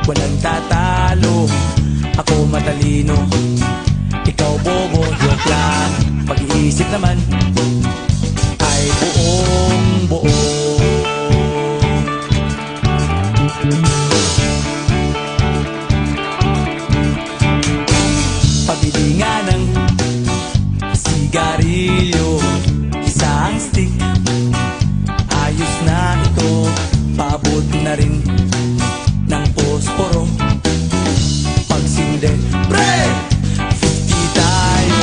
Walang tatalo, ako matalino, ikaw bobo, joke lang. Pag-iisip naman ay buong buo. Pabili nga ng sigarilyo, isang stick, ayos na ito. Paabot na rin ng posporo. Pagsinde, pre! 50 tayo,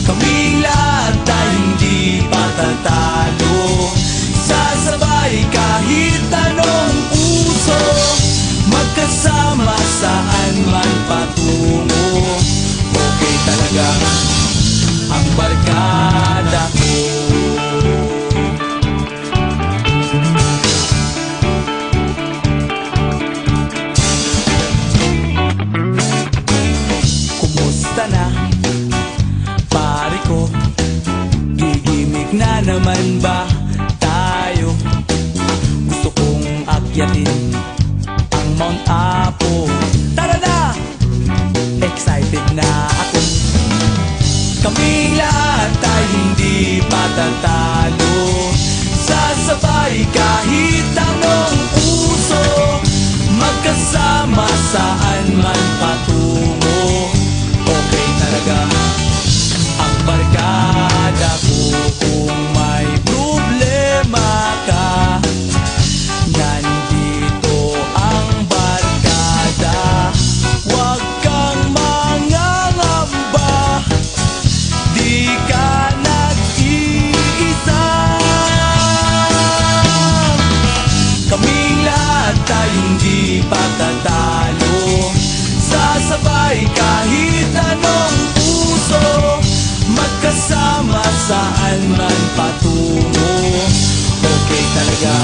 kaming lahat ay hindi patatalo. Sasabay kahit anong uso, magkasama saan man patungo. Okay talaga ang barkada ko. Na pare ko, gigimik na naman ba tayo? Gusto kong akyatin ang Mount Apo. Tara na! Excited na ako. Kaming lahat ay hindi patatalo. Sasabay kahit anong uso, magkasama saan man patungo. Okay talaga ang barkada ko. Kung may problema ka, nandito ang barkada. Huwag kang mangangamba, di ka nag-iisa. Kaming lahat ay hindi patatalo. Sasabay kahit anong uso, magkasama saan man patungo. Okay talaga